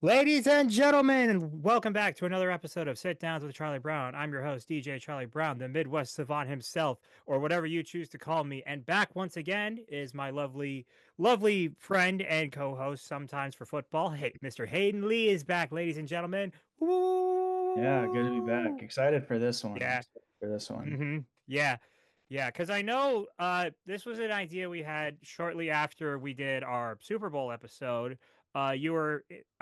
Ladies and gentlemen, welcome back to another episode of Sit Downs with Charlie Brown. I'm your host, DJ Charlie Brown, the Midwest savant himself, or whatever you choose to call me. And back once again is my lovely friend and co-host, sometimes for football. Hey, Mr. Hayden Lee is back, ladies and gentlemen. Yeah, good to be Woo! back. Excited for this one. Yeah. Excited for this one. Yeah. Yeah, because I know this was an idea we had shortly after we did our Super Bowl episode. I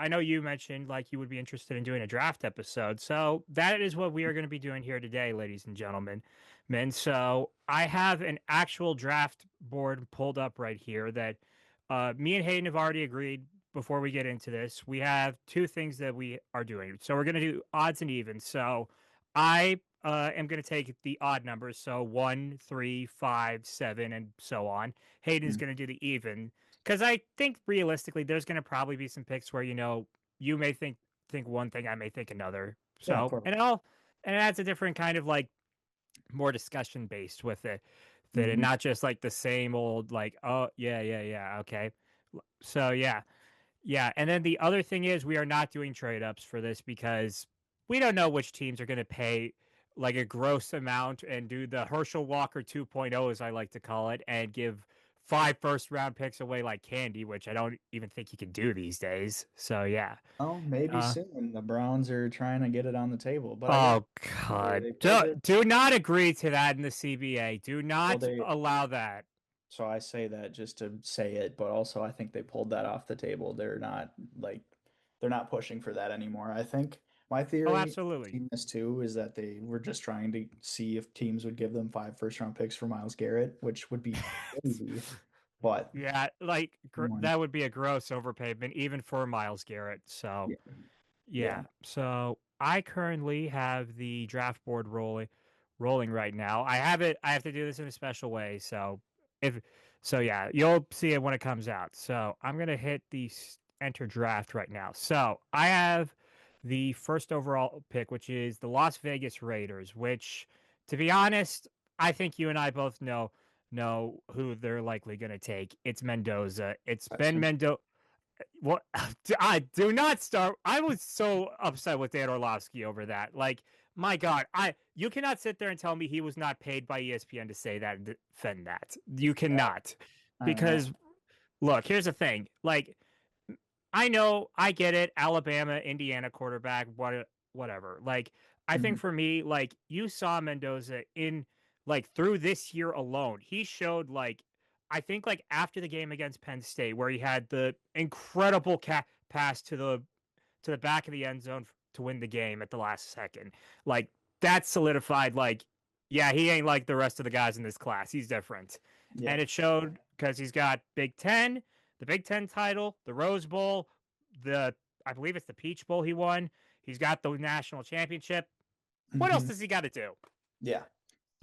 know you mentioned like you would be interested in doing a draft episode. So that is what we are going to be doing here today, ladies and gentlemen. Men, so I have an actual draft board pulled up right here that me and Hayden have already agreed before we get into this. We have two things that we are doing. So we're going to do odds and evens. So I am going to take the odd numbers, so 1, 3, 5, 7, and so on. Hayden's Mm. going to do the even because I think realistically, there's going to probably be some picks where you may think one thing, I may think another. Yeah, of So course. and it adds a different kind of like more discussion based with it, that and Hmm. not just like the same old like oh yeah okay. So yeah, and then the other thing is we are not doing trade ups for this because we don't know which teams are going to pay like a gross amount and do the Herschel Walker 2.0, as I like to call it, and give five first round picks away like candy, which I don't even think you can do these days. So yeah. Oh, maybe Uh, soon. The Browns are trying to get it on the table, but I guess oh they, God. they pulled it. Do not agree to that in the CBA. Do Well, not they allow that. so I say that just to say it, but also I think they pulled that off the table. They're not pushing for that anymore. I think my Oh, theory, absolutely. seeing this too, is that they were just trying to see if teams would give them five first round picks for Miles Garrett, which would be crazy. But Yeah, like one, that would be a gross overpayment even for Miles Garrett. So yeah, yeah. yeah. So I currently have the draft board rolling right now. I have it. I have to do this in a special way. If yeah, you'll see it when it comes out. So I'm gonna hit the enter draft right now. So I have the first overall pick, which is the Las Vegas Raiders. Which, to be honest, I think you and I both know who they're likely gonna take. It's Mendoza. It's Ben So Mendoza. What? I do not start. I was so upset with Dan Orlovsky over that. Like, my God, I you cannot sit there and tell me he was not paid by ESPN to say that and defend that. You cannot, I don't know. because look, here's the thing. Like, I know, I get it. Alabama, Indiana quarterback, whatever. Like, I think Mhm. for me, like you saw Mendoza in like through this year alone, he showed like I think like after the game against Penn State where he had the incredible pass to the back of the end zone to win the game at the last second. Like that solidified like yeah, he ain't like the rest of the guys in this class. He's different. And Yeah. it showed because he's got Big 10, the Big 10 title, the Rose Bowl, the I believe it's the Peach Bowl he won. He's got the national championship. What else Hmm. does he got to do? Yeah.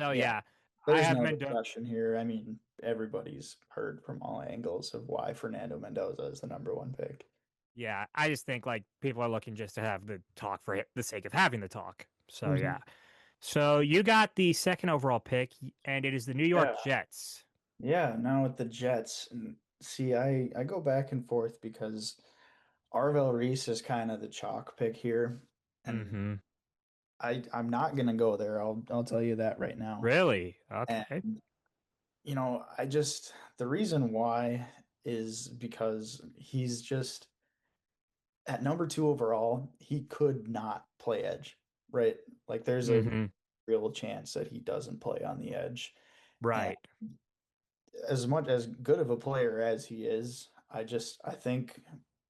So Yeah. yeah, I There's have no Mendoza. discussion here. I mean, everybody's heard from all angles of why Fernando Mendoza is the number one pick. Yeah, I just think like people are looking just to have the talk for the sake of having the talk. So Hmm. yeah. So you got the second overall pick, and it is the New York Yeah. Jets. Yeah. Now with the Jets, and see, I go back and forth because Arvel Reese is kind of the chalk pick here, and Mm-hmm. I'm not gonna go there. I'll tell you that right now. Really? And Okay. I just the reason why is because he's just at number two overall, he could not play edge, right? Like there's a Mm-hmm. real chance that he doesn't play on the edge. And Right. as much as good of a player as he is, I think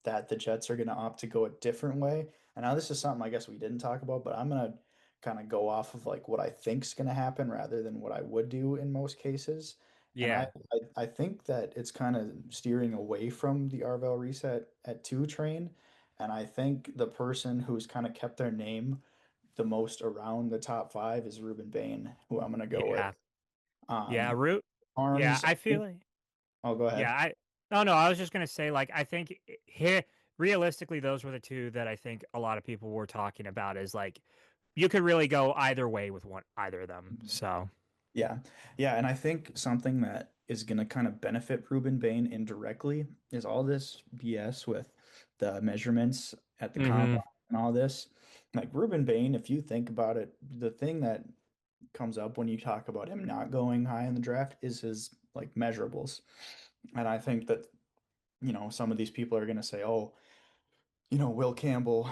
that the Jets are going to opt to go a different way. And now this is something I guess we didn't talk about, but I'm going to kind of go off of like what I think's going to happen rather than what I would do in most cases. And Yeah. I think that it's kind of steering away from the Arvel reset at two train. And I think the person who's kind of kept their name the most around the top five is Ruben Bain, who I'm going to go with. Yeah. Yeah. Um, Root. Yeah. Arms, I I feel think. like. Oh, go Yeah. ahead. No. I was just gonna say like I think here realistically those were the two that I think a lot of people were talking about is like you could really go either way with one either of them. So Yeah. Yeah. And I think something that is going to kind of benefit Ruben Bain indirectly is all this BS with the measurements at the combine Hmm. and all this. Like Ruben Bain, if you think about it, the thing that comes up when you talk about him not going high in the draft is his like measurables. And I think that, some of these people are going to say, oh, Will Campbell,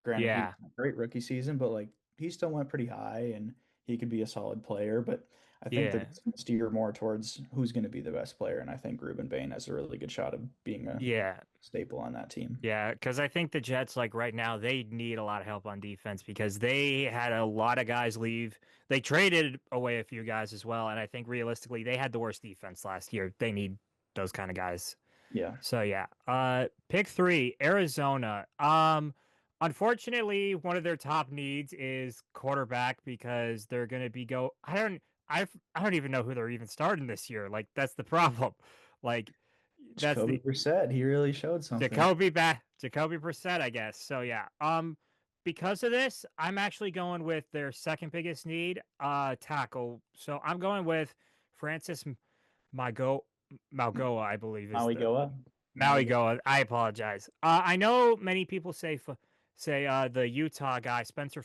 granted, he Yeah. had a great rookie season, but like he still went pretty high and he could be a solid player. But I think that Yeah. it's going to steer more towards who's going to be the best player. And I think Ruben Bain has a really good shot of being a Yeah. staple on that team. Yeah, because I think the Jets, like right now, they need a lot of help on defense because they had a lot of guys leave. They traded away a few guys as well, and I think realistically, they had the worst defense last year. They need those kind of guys. Yeah, So yeah, pick three, Arizona. Unfortunately, one of their top needs is quarterback because they're going to be go. I don't even know who they're even starting this year. Like that's the problem. Like that's Jacoby the Brissett, he really showed something. Jacoby Brissett, I guess. So yeah. Because of this, I'm actually going with their second biggest need, tackle. So I'm going with Francis Mago Malgoa, I believe is Maui the Goa, Maui Maui Goa. Goa. I apologize. I know many people say the Utah guy Spencer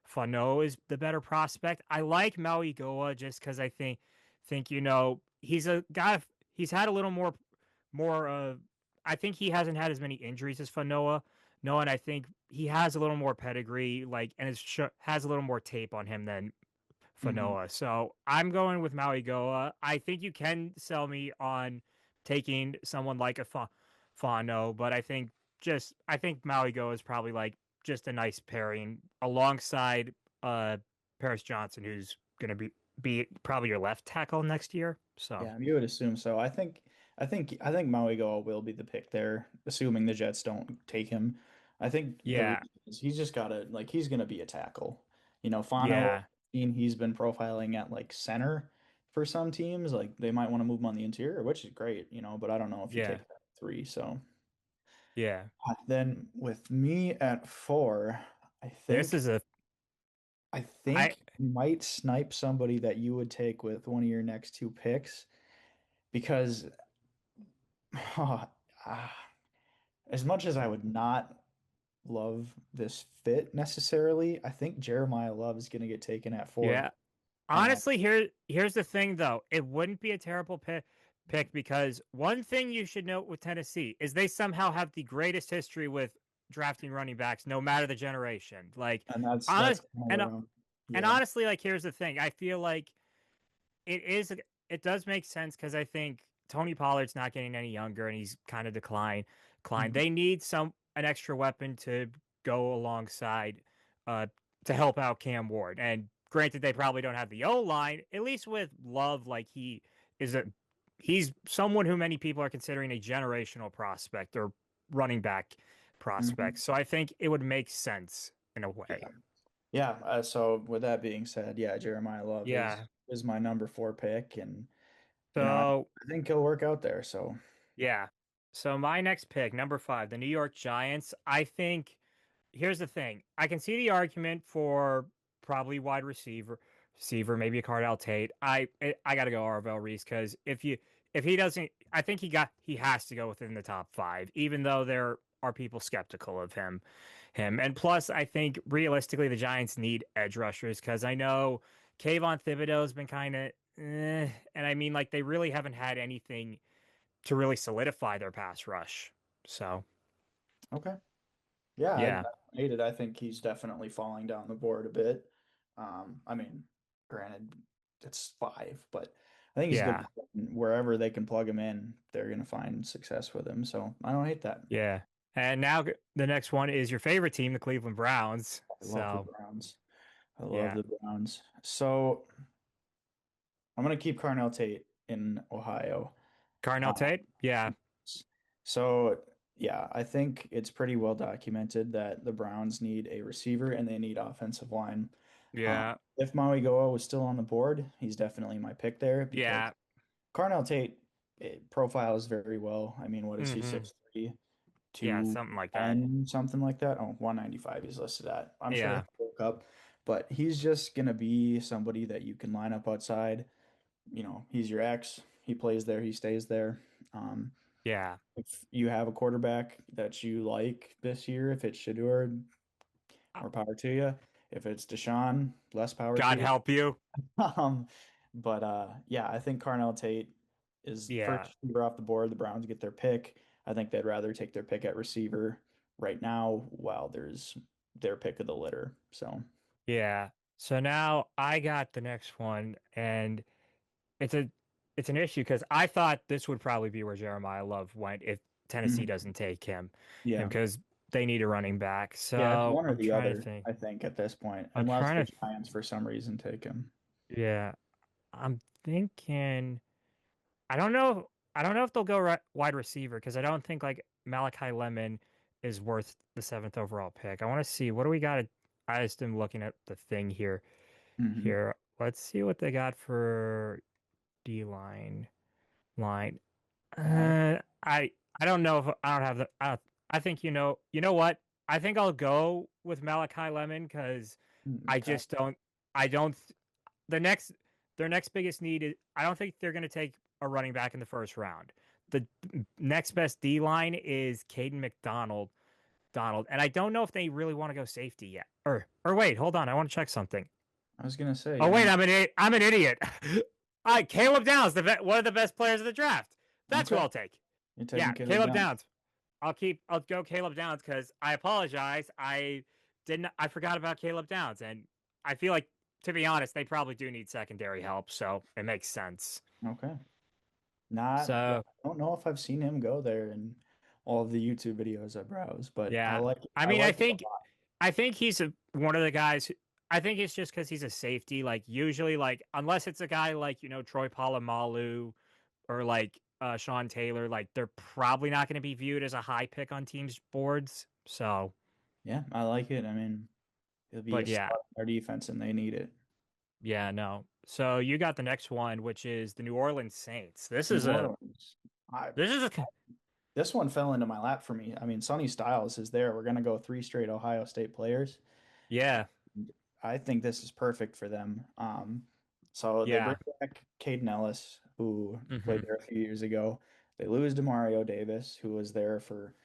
Fano is the better prospect. I like Maui Goa just because I think he's a guy. He's had a little more. I think he hasn't had as many injuries as Fanoa. No, and I think he has a little more pedigree, like, and has a little more tape on him than Hmm. Fanoa. So I'm going with Maui Goa. I think you can sell me on taking someone like a Fano, but I think Maui Goa is probably like just a nice pairing alongside Paris Johnson, who's going to be probably your left tackle next year. So Yeah, you would assume so. I think Maui Goa will be the pick there, assuming the Jets don't take him. I think the yeah, reason is he's just got to like he's going to be a tackle. Fano, yeah, he's been profiling at like center for some teams. Like they might want to move him on the interior, which is great, but I don't know if you yeah, take that at three. So yeah. then with me at four, I This think is a I I think you might snipe somebody that you would take with one of your next two picks because ah, as much as I would not love this fit necessarily, I think Jeremiah Love is going to get taken at four. yeah. Um, Honestly, here's the thing though. It wouldn't be a terrible pick because one thing you should note with Tennessee is they somehow have the greatest history with drafting running backs, no matter the generation. Like and that's honest kind of and where I'm, and yeah. honestly, like here's the thing. I feel like it is it does make sense because I think Tony Pollard's not getting any younger and he's kind of decline. Mhm, They need an extra weapon to go alongside to help out Cam Ward. And granted they probably don't have the O line, at least with Love, like is a he's someone who many people are considering a generational prospect or running back prospect. mhm. So I think it would make sense in a Yeah. way. Yeah. So with that being said, yeah, Jeremiah Love is Yeah. is my number four pick, and So I think he'll work out there. So yeah. So my next pick, number five, the New York Giants. I think here's the thing. I can see the argument for probably wide receiver, maybe a Cardell Tate. I got to go Arvell Reese because if he doesn't, I think he has to go within the top five, even though there are people skeptical of him. And plus, I think realistically the Giants need edge rushers because I know Kayvon Thibodeau's been kind of, and I mean like they really haven't had anything to really solidify their pass rush. So okay. Yeah, I yeah, hate it. I think he's definitely falling down the board a bit. I mean, granted, it's five, but I think he's a good yeah, player. Wherever they can plug him in, they're going to find success with him. So I don't hate that. yeah. And now the next one is your favorite team, the Cleveland Browns. I love the So Browns. I love yeah, the Browns. So I'm going to keep Carnell Tate in Ohio. Carnell Uh, Tate. Yeah, so yeah, I think it's pretty well documented that the Browns need a receiver and they need offensive line. yeah, If Maui Goa was still on the board, he's definitely my pick there because yeah. Carnell Tate profiles very well. I mean, what is he, Hmm. 6'3", Yeah, something like that. 210, something like that? Oh, 195 he's listed at. I'm sure Yeah, he'll work up. but he's just gonna be somebody that you can line up outside. He's your ex. He plays there. He stays there. Um, Yeah. if you have a quarterback that you like this year, if it's Shador, Uh, more power to you. If it's Deshaun, less power to God you. help you. Um, but yeah, I think Carnell Tate is Yeah. first receiver off the board. The Browns get their pick. I think they'd rather take their pick at receiver right now while there's their pick of the litter. So, Yeah. So now I got the next one, and it's a it's an issue because I thought this would probably be where Jeremiah Love went if Tennessee mhm, doesn't take him, and yeah. because they need a running back. Yeah, it's So one or I'm the trying to other, think. I think, at this point, I'm unless trying the to, Giants for some reason take him. yeah, I'm thinking. I don't know. I don't know if they'll go wide receiver because I don't think like Malachi Lemon is worth the seventh overall pick. I want to see what do we got. I just am looking at the thing here. Hmm. Here, let's see what they got for D line. I I don't know if I don't have the. I think you know what? I think I'll go with Malachi Lemon because I okay. just don't. I don't. The next their next biggest need is I don't think they're going to take a running back in the first round. The next best D line is Caden McDonald. And I don't know if they really want to go safety yet. Or wait, hold on, I want to check something. I was gonna say, Oh I wait, mean, I'm an idiot. Caleb Downs, one of the best players of the draft. That's who okay, I'll take. you're taking Yeah, Caleb Caleb Downs. Downs. I'll go Caleb Downs because I apologize. I forgot about Caleb Downs, and I feel like to be honest, they probably do need secondary help, so it makes sense. Okay. Not, yeah, So I don't know if I've seen him go there in all of the YouTube videos I browse, but yeah, I I mean, like it a lot. I think he's one of the guys. I think it's just because he's a safety. Like usually, like unless it's a guy like Troy Polamalu or like Sean Taylor, like they're probably not going to be viewed as a high pick on teams' boards. So, Yeah, I like it. I mean, he'll be a but star yeah, in our defense and they need it. yeah, no. So you got the next one, which is the New Orleans Saints. New Orleans. I This is a This one fell into my lap for me. I mean, Sonny Styles is there. We're gonna go three straight Ohio State players. yeah, I think this is perfect for them. So they bring yeah, back Caden Ellis, who played hmm there a few years ago. They lose Demario Davis, who was there for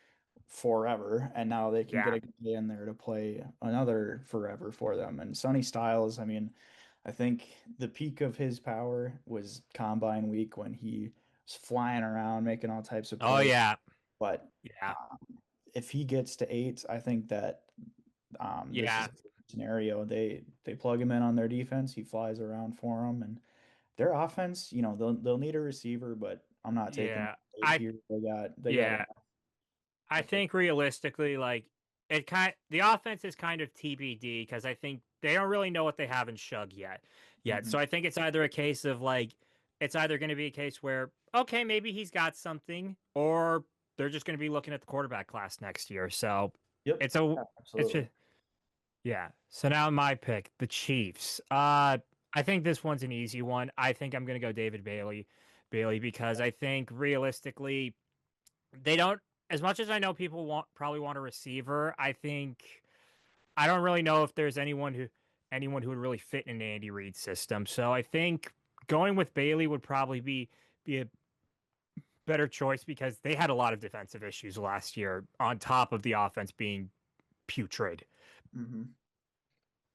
forever, and now they can get yeah, a guy in there to play another forever for them. And Sonny Styles, I mean, I think the peak of his power was Combine Week when he was flying around making all types of oh plays. yeah, But yeah, if he gets to eight, I think that this is yeah, a scenario. They plug him in on their defense. He flies around for them, and their offense. They'll need a receiver, but I'm not taking yeah. eight I here. They got yeah, enough. I I think. think realistically, like the offense is kind of TBD because I think they don't really know what they have in Shug yet. Mhm. So I think it's either a case of like it's either going to be a case where okay, maybe he's got something, or they're just going to be looking at the quarterback class next year. So Yep. it's a Yeah, it's absolutely. just yeah. So now my pick, the Chiefs. I think this one's an easy one. I think I'm going to go David Bailey because I think realistically they don't as much as I know people probably want a receiver. I don't really know if there's anyone who would really fit in an Andy Reid system. So I think going with Bailey would probably be a better choice because they had a lot of defensive issues last year on top of the offense being putrid. Hmm.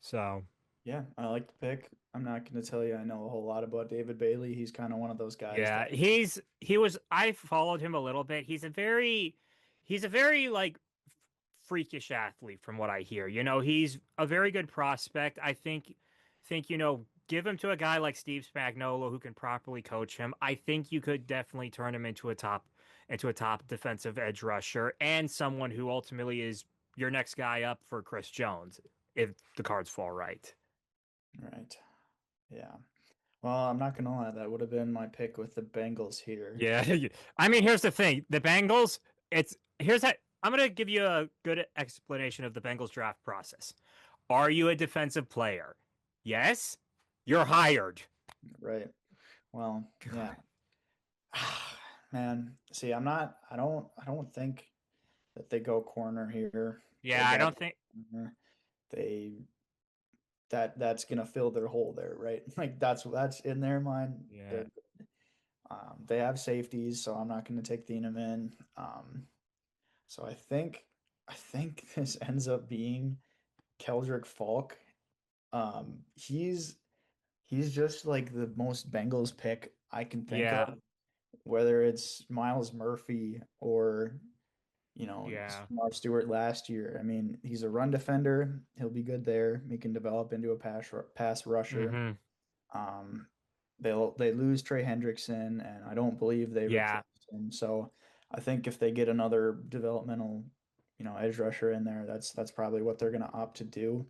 So Yeah, I like the pick. I'm not going to tell you I know a whole lot about David Bailey. He's kind of one of those guys yeah, that. he was I followed him a little bit. He's a very like freakish athlete from what I hear. He's a very good prospect. I think give him to a guy like Steve Spagnuolo who can properly coach him. I think you could definitely turn him into a top defensive edge rusher and someone who ultimately is your next guy up for Chris Jones if the cards fall right. Right. Yeah. Well, I'm not going to lie. That would have been my pick with the Bengals here. Yeah. I mean, here's the thing. The Bengals, here's how I'm going to give you a good explanation of the Bengals draft process. Are you a defensive player? Yes. You're hired. Right. Well, yeah. Man, see, I don't think that they go corner here. They Yeah, I got don't think. corner. They that's gonna fill their hole there, right? Like that's in their mind. Yeah. They have safeties, so I'm not gonna take Thieneman. So I think this ends up being Keldrick Falk. He's just like the most Bengals pick I can think Yeah. of, whether it's Miles Murphy or Yeah. Marv Stewart last year. I mean, he's a run defender. He'll be good there. He can develop into a pass rusher. Mm-hmm. Um, they lose Trey Hendrickson, and I don't believe they replace Yeah. him. So I think if they get another developmental, edge rusher in there, that's probably what they're going to opt to do.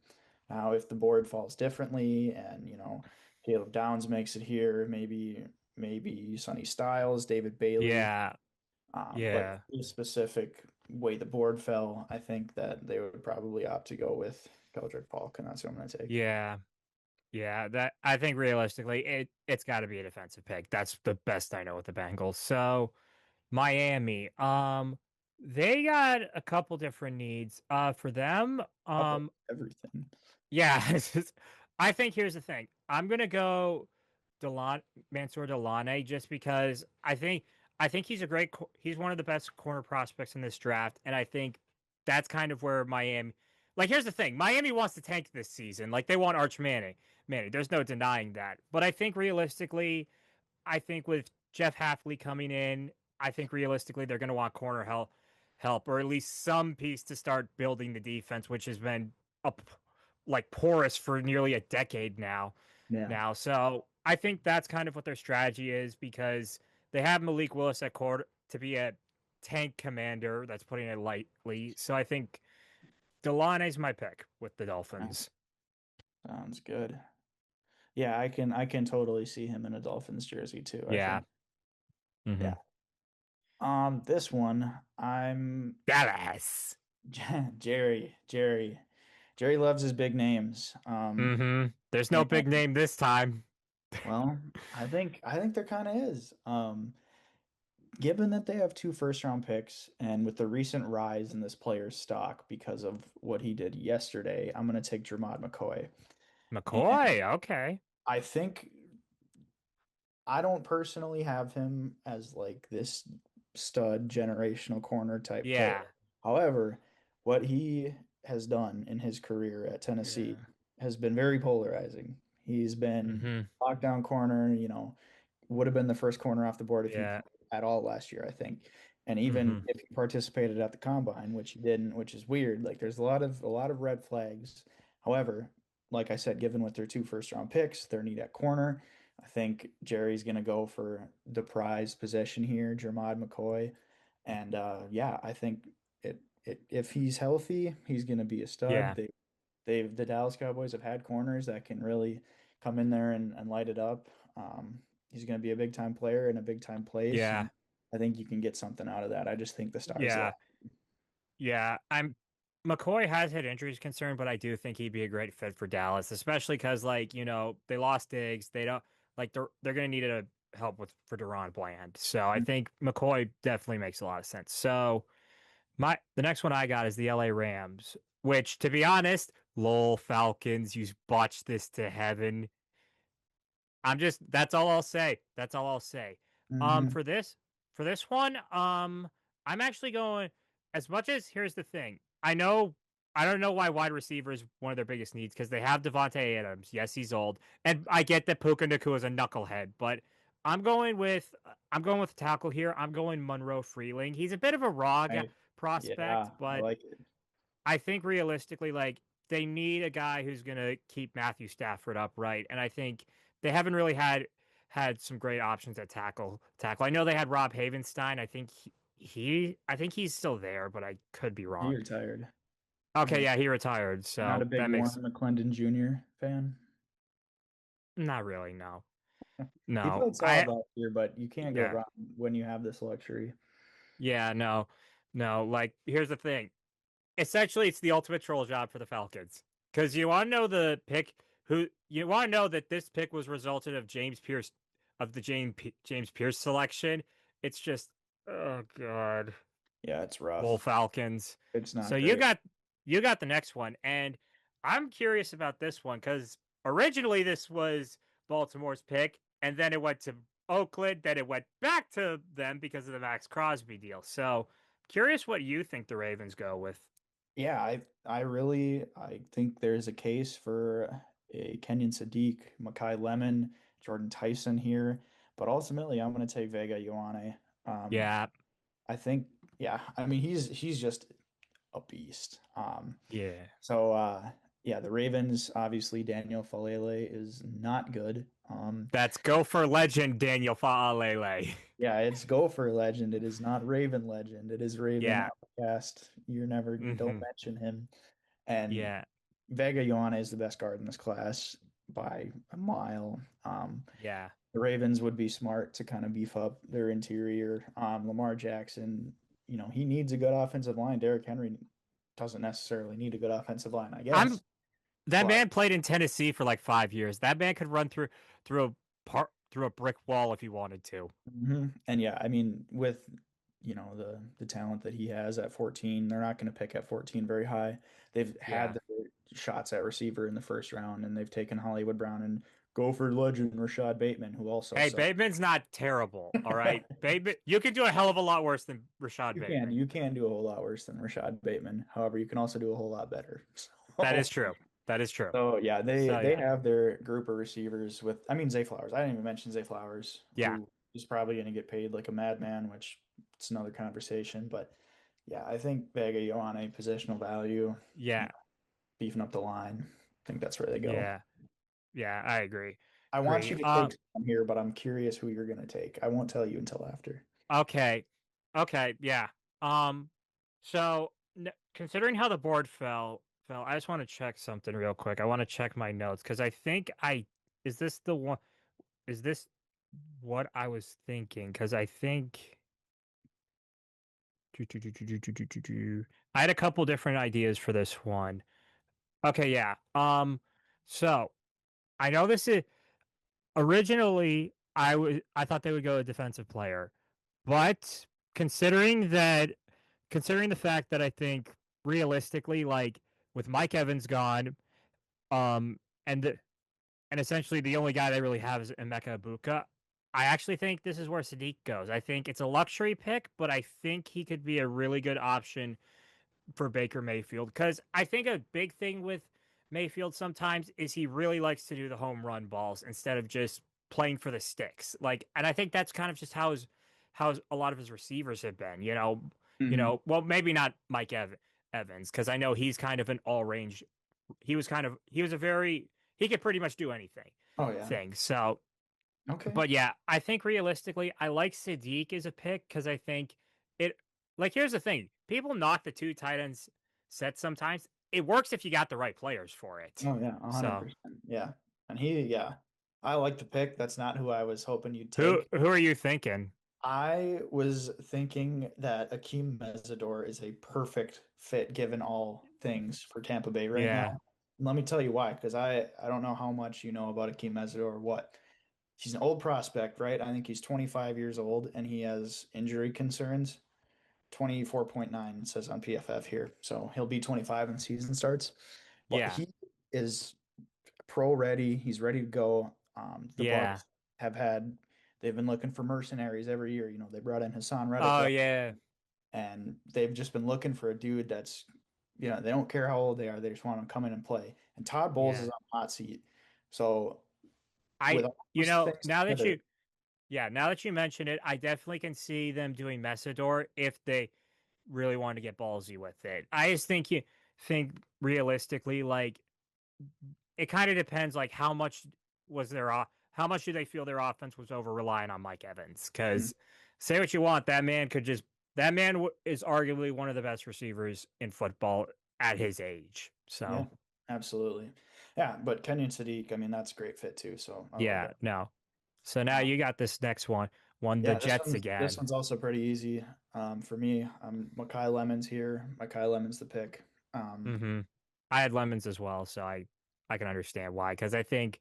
Now, if the board falls differently, and Caleb Downs makes it here, maybe Sonny Styles, David Bailey. Yeah. But Yeah. the specific way the board fell, I think that they would probably opt to go with Keldrick Falk, and that's what I'm going to take. Yeah. Yeah. That I think realistically, it's got to be a defensive pick. That's the best I know with the Bengals. So Miami, they got a couple different needs. For them, Up of everything. yeah, I think here's the thing. I'm gonna go Delon Mansour Delane just because I think he's a he's one of the best corner prospects in this draft, and I think that's kind of where Miami. Like, here's the thing: Miami wants to tank this season. Like, they want Arch Manning. Manning. There's no denying that. But I think realistically, I think with Jeff Hafley coming in, I think realistically they're going to want corner help, or at least some piece to start building the defense, which has been up like porous for nearly a decade now. Yeah. So I think that's kind of what their strategy is because they have Malik Willis at court to be a tank commander. That's putting it lightly. So I think Delaney's my pick with the Nice. Dolphins. Sounds good. Yeah, I can totally see him in a Dolphins jersey too, I Yeah. think. Mm-hmm. Yeah. This one, I'm Dallas. Jerry. Jerry loves his big names. Mm-hmm. There's no And big name this time. well, I think there kind of is. Given that they have two first round picks, and with the recent rise in this player's stock because of what he did yesterday, I'm going to take Jermod McCoy. And McCoy. Okay. I think I don't personally have him as like this stud generational corner type player. Yeah. However, what he has done in his career at Tennessee Yeah. has been very polarizing. He's been Mm-hmm. lockdown corner, would have been the first corner off the board if he Yeah. played at all last year, I think. And even Mm-hmm. if he participated at the combine, which he didn't, which is weird. Like there's a lot of red flags. However, like I said, given with their two first round picks, their need at corner, I think Jerry's gonna go for the prize possession here, Jermod McCoy. And yeah, I think if he's healthy, he's gonna be a stud. Yeah. The Dallas Cowboys have had corners that can really come in there and light it up. He's going to be a big time player in a big time place, Yeah. and I think you can get something out of that. I just think the stars lie. Yeah. Yeah. I'm McCoy has had injuries concern, but I do think he'd be a great fit for Dallas, especially because they lost Diggs. They don't like they're gonna need a help with for Deron Bland. So I think McCoy definitely makes a lot of sense. So the next one I got is the LA Rams, which to be honest, lol Falcons, you botched this to heaven. That's all I'll say. That's all I'll say. Mm-hmm. For this one, I'm actually going as much as here's the thing. I don't know why wide receiver is one of their biggest needs because they have Devontae Adams. Yes, he's old. And I get that Puka Nacua is a knucklehead, but I'm going with tackle here. I'm going Monroe Freeling. He's a bit of a raw I prospect, Yeah, I but like it. I think realistically, like they need a guy who's gonna keep Matthew Stafford upright, and I think they haven't really had some great options at tackle. I know they had Rob Havenstein. I think I think he's still there, but I could be He wrong. retired. Okay, Yeah, yeah, he retired, not a so big that makes Warren McClendon Jr. fan. not really no, He no. played solid last year, but you can't go Yeah, wrong when you have this luxury. yeah, no, no. Like here's the thing. Essentially it's the ultimate troll job for the Falcons. Because you want to know the pick who you want to know that this pick was resulted of the James Pierce selection. It's just oh god, Yeah, it's Bull rough. Falcons. It's So not you great. got you got the next one, and I'm curious about this one because originally this was Baltimore's pick, and then it went to Oakland, then it went back to them because of the Max Crosby deal. So, curious what you think the Ravens go with. Yeah, I think there's a case for a Kenyon Sadiq, Makai Lemon, Jordan Tyson here, but ultimately I'm going to take Vega Ioane. Um, Yeah, I think, yeah, I mean he's just a beast. yeah. So yeah, the Ravens obviously Daniel Falele is not good. That's Gopher legend Daniel Faalele. Yeah, it's Gopher legend. It is not Raven legend. It is Raven Yeah. outcast. Don't Hmm. mention him. And Yeah. Vega Ioane is the best guard in this class by a mile. Yeah. The Ravens would be smart to kind of beef up their interior. Lamar Jackson, he needs a good offensive line. Derrick Henry doesn't necessarily need a good offensive line, I I'm guess. that But man played in Tennessee for like 5 years. That man could run through through a brick wall if he wanted to. and yeah, I mean, with the talent that he has at 14, they're not going to pick at 14 very high. They've had Yeah. their shots at receiver in the first round, and they've taken Hollywood Brown and Gopher legend Rashad Bateman, who also Hey, sucks. Bateman's not terrible. All right. Bateman, you can do a hell of a lot worse than Rashad You can Bateman. you can do a whole lot worse than Rashad Bateman. However, you can also do a whole lot better. That is So, true. That is true. so yeah, they So they yeah. have their group of receivers with. I mean, Zay Flowers. I didn't even mention Zay Flowers, Yeah. who is probably going to get paid like a madman, which it's another conversation. But yeah, I think Vega Ioane positional value, Yeah. beefing up the line. I think that's where they go. Yeah. Yeah, I agree. I want Agree. you to take some here, but I'm curious who you're going to take. I won't tell you until after. Okay. Okay, yeah. Um so considering how the board fell, I just want to check something real quick. I want to check my notes because I think I is this the one is this what I was thinking? Because I think I had a couple different ideas for this one. Okay, yeah. So I know this is originally I thought they would go a defensive player, but considering that considering the fact that I think realistically, like with Mike Evans gone, um, and the, and essentially the only guy they really have is Emeka Ibuka. I actually think this is where Sadiq goes. I think it's a luxury pick, but I think he could be a really good option for Baker Mayfield because I think a big thing with Mayfield sometimes is he really likes to do the home run balls instead of just playing for the sticks. Like, and I think that's kind of just how a lot of his receivers have been. Hmm. Well, maybe not Evans because I know he's kind of an all range. He was a very he could pretty much do anything Oh yeah. thing. So Okay. but yeah, I think realistically, I like Sadiq as a pick because I think it. Like, here's the thing: people knock the two tight ends set sometimes. It works if you got the right players for it. Oh yeah, So, 100%. Yeah. And yeah. I like the pick. That's not who I was hoping you'd who take. who are you thinking? I was thinking that Akeem Mesidor is a perfect fit given all things for Tampa Bay right now. Yeah, And let me tell you why, because I don't know how much you know about Akeem Mesidor or what. He's an old prospect, right? I think he's 25 years old and he has injury concerns. 24.9 says on PFF here. So he'll be 25 when the season starts. But yeah, he is pro ready. He's ready to go. The yeah. Bucks have they've been looking for mercenaries every year. They brought in Hassan Reddick, Oh yeah, and they've just been looking for a dude that's, they don't care how old they are. They just want to come in and play. And Todd Bowles is yeah. on the hot seat. So I with all those things together, now that you mention it, I definitely can see them doing Messidor if they really want to get ballsy with it. I just think realistically, like it kind of depends like how much was their how much do they feel their offense was over relying on Mike Evans? mm, Because say what you want, that man is arguably one of the best receivers in football at his age. yeah, So absolutely. Yeah, but Kenyon Sadiq, I mean, that's a great fit too. So I love yeah, that. no. So now Um, you got this next one the Yeah, this Jets one's this again. one's also pretty easy. For me, I'm Makai Lemons here. Makai Lemons the pick. Hmm. I had lemons as well, so I can understand why. Because I think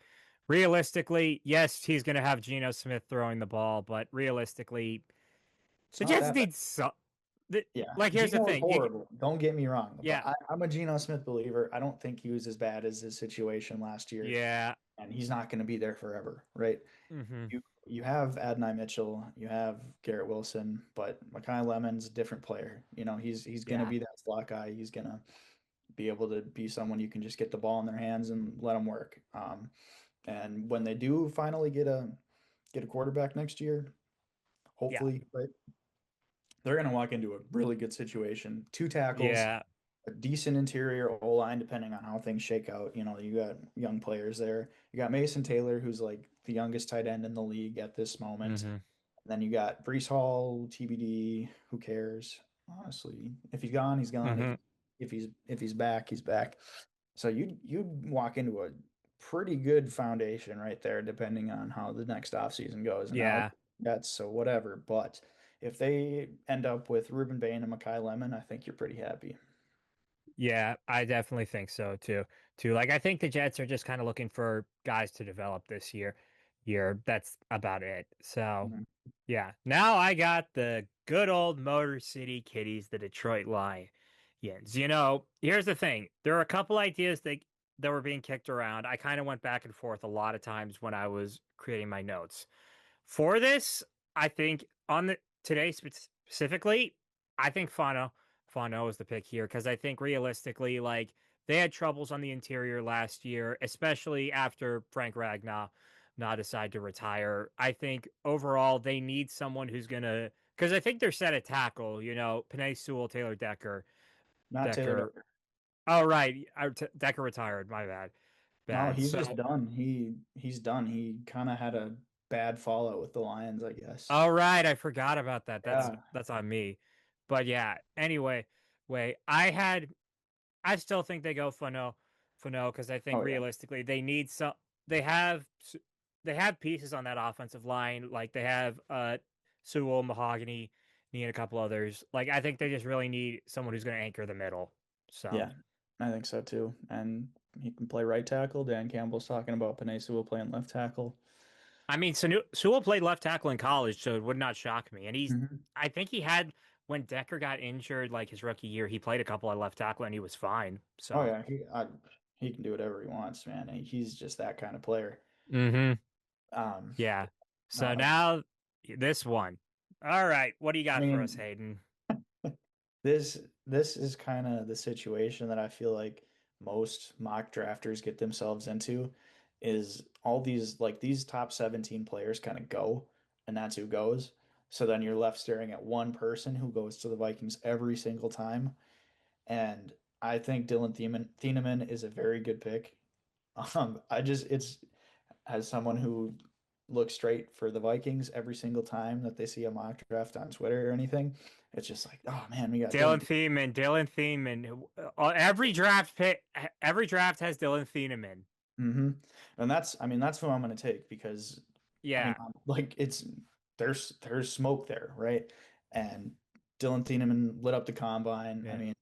realistically, yes, he's going to have Geno Smith throwing the ball, but realistically, It's the not Jets that bad. need some. the, Yeah, like here's the Geno is thing. horrible. Don't get me wrong, but Yeah, I'm a Geno Smith believer. I don't think he was as bad as his situation last year, yeah, and he's not going to be there forever, right? hmm You have Adonai Mitchell, you have Garrett Wilson, but Makai Lemon's a different player. He's going to yeah, be that slot guy. He's going to be able to be someone you can just get the ball in their hands and let them work. And when they do finally get a quarterback next year, yeah, hopefully, right, they're going to walk into a really good situation. Two tackles, yeah, a decent interior O line, depending on how things shake out. You got young players there. You got Mason Taylor, who's like the youngest tight end in the league at this moment. hmm Then you got Brees Hall, TBD. Who cares? Honestly, if he's gone, he's gone. If hmm he, if he's back, he's back. So you'd walk into a pretty good foundation right there, depending on how the next offseason goes. And now yeah. that's so whatever. But if they end up with Ruben Bain and Makai Lemon, I think you're pretty happy. Yeah, I definitely think so too. Like I think the Jets are just kind of looking for guys to develop this year. That's about it. So, Mhm. yeah. Now I got the good old Motor City Kitties, the Detroit Lions. Here's the thing. There are a couple ideas that were being kicked around. I kind of went back and forth a lot of times when I was creating my notes. For this, I think on the today specifically, I think Fano is the pick here because I think realistically, like they had troubles on the interior last year, especially after Frank Ragnow not decide to retire. I think overall they need someone who's gonna because I think they're set at tackle. Panay Sewell, Taylor Not Taylor Decker. Decker. Oh right, Decker retired. My No, bad. he's just So done. He's done. He kind of had a bad fallout with the Lions, I guess. all right, I forgot about that. Yeah. That's on me. But yeah, anyway, I still think they go Fano because I think Oh yeah. realistically they need some they have they have pieces on that offensive line. Like they have Sewell, Mahogany, need a couple others. Like I think they just really need someone who's gonna anchor the middle. So Yeah, I think so too. And he can play right tackle. Dan Campbell's talking about Penei Sewell playing left tackle. I mean Sewell played left tackle in college, so it would not shock me. And Hmm. I think he had when Decker got injured, like his rookie year, he played a couple at left tackle and he was fine. Oh So yeah, he can do whatever he wants, man. He's just that kind of player. hmm Um, yeah. no, So now this one. All right, what do you I got for us, mean, Hayden? this is kind of the situation that I feel like most mock drafters get themselves into is all these top 17 players kind of go, and that's who goes. So then you're left staring at one person who goes to the Vikings every single time. And I think Dylan Thieneman is a very good pick. I just it's as someone who looks straight for the Vikings every single time that they see a mock draft on Twitter or anything. It's just like, oh man, we got Dylan. Dylan Thiemann. Every draft has Dylan Thiemann. Hmm. And I mean, that's who I'm going to take because, I mean, Yeah, like there's smoke there, right? And Dylan Thieneman lit up the combine. I yeah, mean,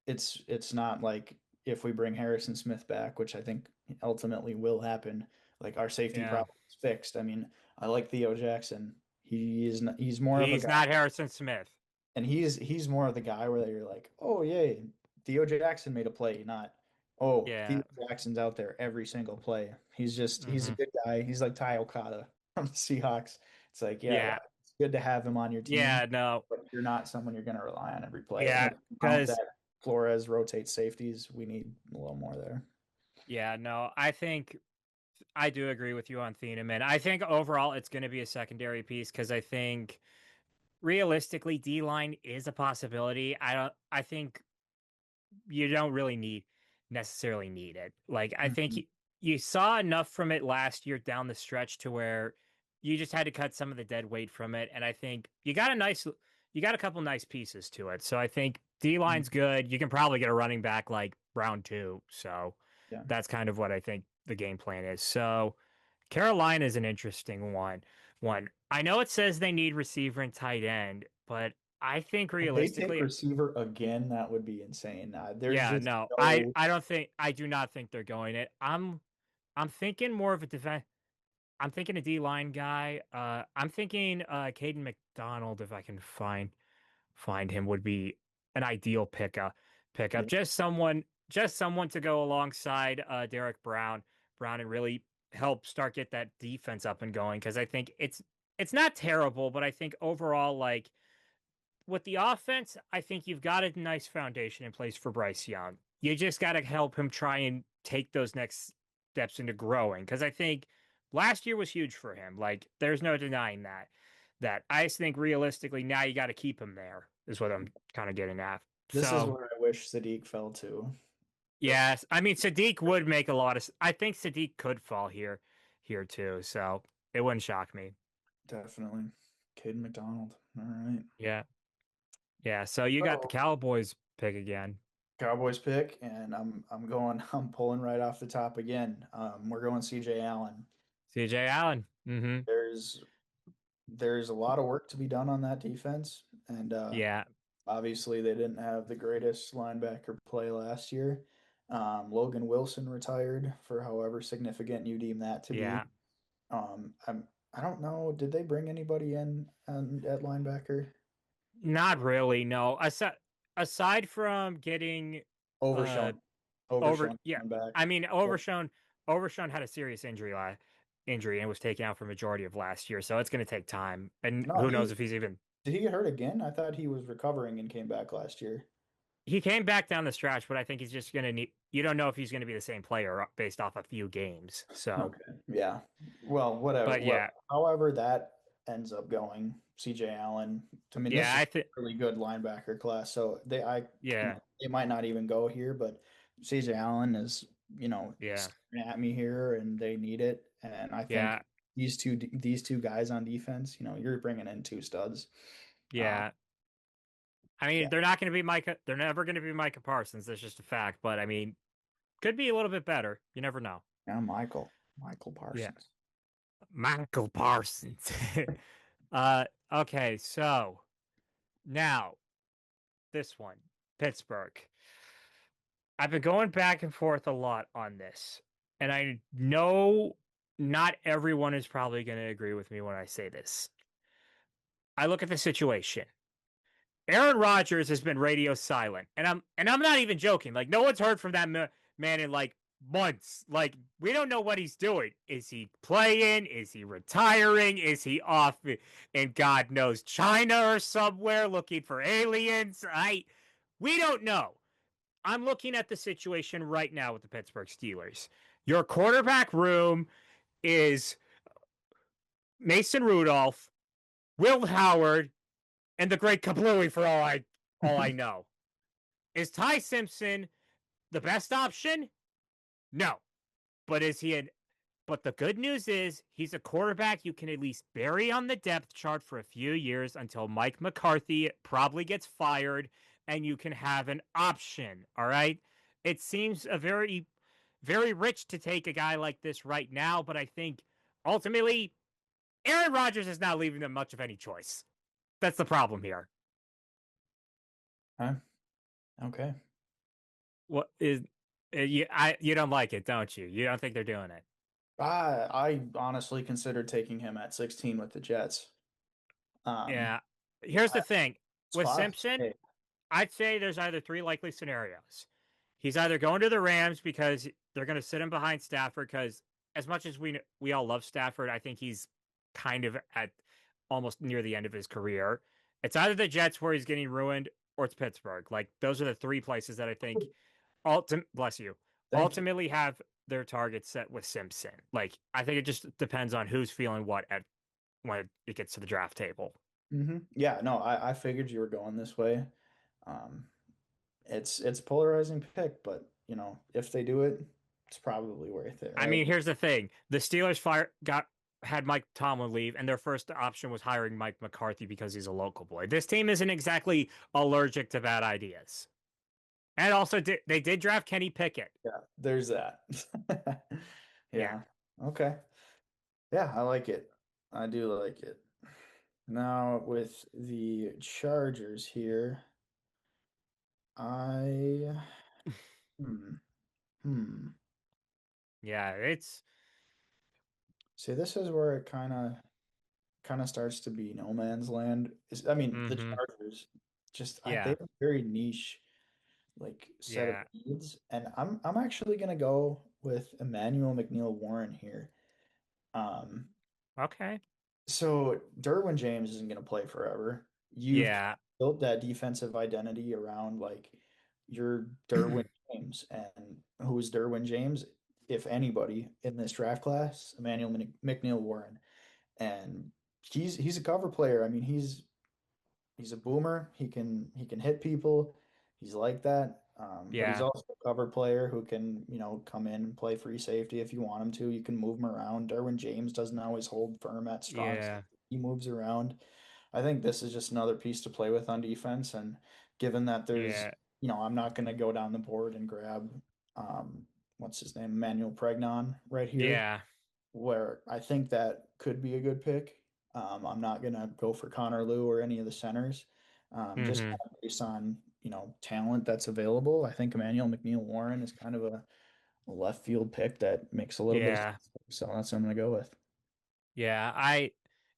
it's not like if we bring Harrison Smith back, which I think ultimately will happen, like our safety yeah. problem is fixed. I mean, I like Theo Jackson. He's more of a He's guy, not Harrison Smith. and he's more of the guy where you're like, oh yay, Theo Jackson made a play, not oh Theo Yeah. Jackson's out there every single play. He's a hmm good guy. He's like Ty Okada from the Seahawks. It's like yeah, Yeah. it's good to have him on your team, Yeah. No. but you're not someone you're going to rely on every play. And Yeah. with the amount Because that Flores rotates safeties, we need a little more there. yeah. No. I think I do agree with you on Thieneman. I think overall it's going to be a secondary piece because I think realistically D line is a possibility. I don't. I think you don't really necessarily need it. Like I think Mhm. you saw enough from it last year down the stretch to where you just had to cut some of the dead weight from it, and I think you got a couple nice pieces to it. So I think D line's good. You can probably get a running back like round two. So Yeah. that's kind of what I think the game plan is. So Carolina is an interesting one. I know it says they need receiver and tight end, but I think If they take realistically, receiver again, that would be insane. There's yeah, just no, no. I do not think they're going it. I'm thinking more of a defense. I'm thinking a D line guy. I'm thinking Caden McDonald if I can find him would be an ideal pickup. Yeah. Just someone to go alongside Derek Brown and really help start get that defense up and going because I think it's not terrible, but I think overall like with the offense, I think you've got a nice foundation in place for Bryce Young. You just got to help him try and take those next steps into growing because I think last year was huge for him. Like, there's no denying that. That I just think realistically now you got to keep him there is what I'm kind of getting at. This is So where I wish Sadiq fell to. Just yes, I mean Sadiq would make a lot of. I think Sadiq could fall here too. So it wouldn't shock me. definitely. Caden McDonald. All right. Yeah, yeah. So you got the Oh, Cowboys pick again. Cowboys pick, and I'm going. I'm pulling right off the top again. We're going CJ Allen. CJ Allen. Mm-hmm. There's there's a lot of work to be done on that defense, and Yeah, obviously they didn't have the greatest linebacker play last year. Logan Wilson retired for however significant you deem that to be. yeah. I don't know. Did they bring anybody in at linebacker? Not really, no. Aside from getting uh Overshown, over Overshown yeah. coming back. I mean Yep. Overshown had a serious injury and was taken out for majority of last year, so it's gonna take time. And No, who knows he if he's even did he get hurt again? I thought he was recovering and came back last year. he came back down the stretch, but I think he's just gonna need you don't know if he's gonna be the same player based off a few games. So Okay. Yeah. Well, whatever. but Well, yeah, however that ends up going, CJ Allen. I mean, this yeah, is I think a really good linebacker class. So yeah, they might not even go here, but CJ Allen is, yeah, staring at me here, and they need it. And I think yeah, these two guys on defense, you're bringing in two studs. Um, yeah. I yeah, mean, they're not gonna be Micah, they're never gonna be Micah Parsons. That's just a fact. But I mean, could be a little bit better. You never know. yeah, Michael Yeah. Parsons. Michael Parsons. Okay, so now this one, Pittsburgh. I've been going back and forth a lot on this, and I know not everyone is probably going to agree with me when I say this. I look at the situation. Aaron Rodgers has been radio silent, and I'm not even joking. Like no one's heard from that man in like months. Like we don't know what he's doing. Is he playing? Is he retiring? Is he off in God knows China or somewhere looking for aliens? We don't know. I'm looking at the situation right now with the Pittsburgh Steelers. Your quarterback room is Mason Rudolph, Will Howard, and the great Kablooey for all I know. Is Ty Simpson the best option? No. But is he an but the good news is he's a quarterback you can at least bury on the depth chart for a few years until Mike McCarthy probably gets fired and you can have an option. All right. It seems a very, very rich to take a guy like this right now, but I think ultimately Aaron Rodgers is not leaving them much of any choice. That's the problem here. Huh? Okay. What is you don't like it, don't you? You don't think they're doing it. I honestly considered taking him at 16 with the Jets. Um, Yeah. Here's I, the thing with spot. Simpson, Hey, I'd say there's either three likely scenarios. He's either going to the Rams because they're going to sit him behind Stafford because as much as we all love Stafford, I think he's kind of at almost near the end of his career. It's either the Jets where he's getting ruined or it's Pittsburgh. Like those are the three places that I think bless you thank you. ultimately have their targets set with Simpson. Like I think it just depends on who's feeling what at when it gets to the draft table. Yeah, no, I figured you were going this way. Um, it's a polarizing pick, but if they do it, it's probably worth it, I right? mean, here's the thing: the Steelers had Mike Tomlin leave, and their first option was hiring Mike McCarthy because he's a local boy. This team isn't exactly allergic to bad ideas, and also they did draft Kenny Pickett. Yeah, there's that. Yeah, Yeah. Okay. Yeah, I like it. I do like it. Now with the Chargers here, I hmm, hmm. yeah, it's See, this is where it kind of starts to be no man's land. I mean, the mm-hmm. Chargers. Just they Yeah. have a very niche like set of Yeah. needs, and I'm actually gonna go with Emmanuel McNeil Warren here. Um, Okay. so Derwin James isn't gonna play forever. You've Yeah. built that defensive identity around like your Derwin James, and who is Derwin James? If anybody in this draft class, Emmanuel McNeil Warren, and he's a cover player. I mean, he's a boomer. He can hit people. He's like that. But he's Yeah. also a cover player who can, come in and play free safety if you want him to. You can move him around. Derwin James doesn't always hold firm at strong Yeah. safety. He moves around. I think this is just another piece to play with on defense. And given that Yeah. I'm not going to go down the board and grab, what's his name, Emmanuel Pregnon right here, Yeah. where I think that could be a good pick. I'm not gonna go for Connor Liu or any of the centers, just kind Hmm. of based on talent that's available. I think Emmanuel McNeil Warren is kind of a left field pick that makes a little bit of Yeah. sense. So that's what I'm gonna go with. Yeah.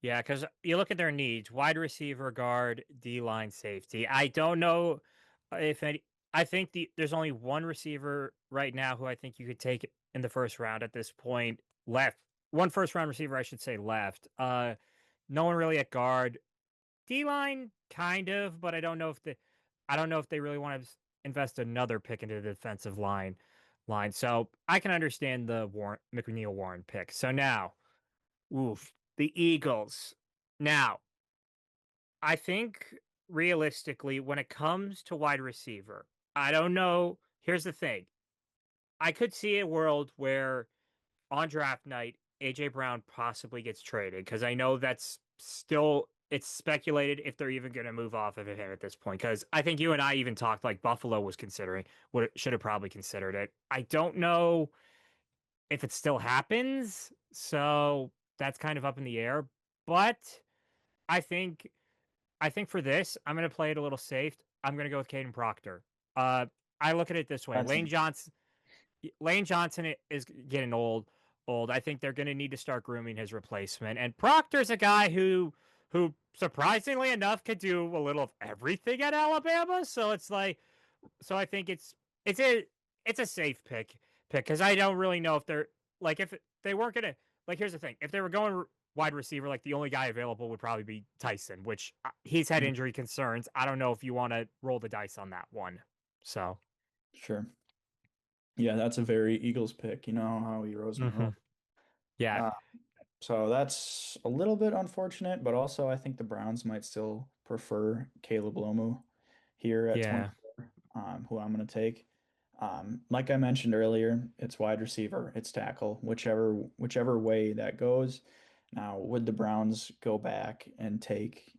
Yeah, because you look at their needs, wide receiver, guard, D line, safety. I don't know if any, I think there's only one receiver right now who I think you could take in the first round at this point. Left. One first round receiver, I should say left. No one really at guard. D line, kind of, but I don't know if they really want to invest another pick into the defensive line. So I can understand the McNeil Warren pick. So now, oof, the Eagles. Now, I think realistically, when it comes to wide receiver, I don't know. Here's the thing. I could see a world where on draft night, AJ Brown possibly gets traded because I know that's still it's speculated if they're even going to move off of him at this point. Because I think you and I even talked like Buffalo was considering what should have probably considered it. I don't know if it still happens, so that's kind of up in the air. But I think I think for this, I'm going to play it a little safe. I'm going to go with Caden Proctor. Uh, I look at it this way: That's an Lane Johnson is getting old. I think they're going to need to start grooming his replacement. And Proctor's a guy who surprisingly enough could do a little of everything at Alabama. So it's like so I think it's a it's a safe pick because I don't really know if they're like if they weren't going to like here's the thing. If they were going wide receiver like the only guy available would probably be Tyson, which he's had injury concerns. I don't know if you want to roll the dice on that one. So, sure. Yeah, that's a very Eagles pick. You know how he rose and hmm roll. yeah. So that's a little bit unfortunate, but also I think the Browns might still prefer Caleb Lomu here at Yeah. 24, who I'm going to take. Like I mentioned earlier, it's wide receiver, it's tackle, whichever way that goes. Now, would the Browns go back and take,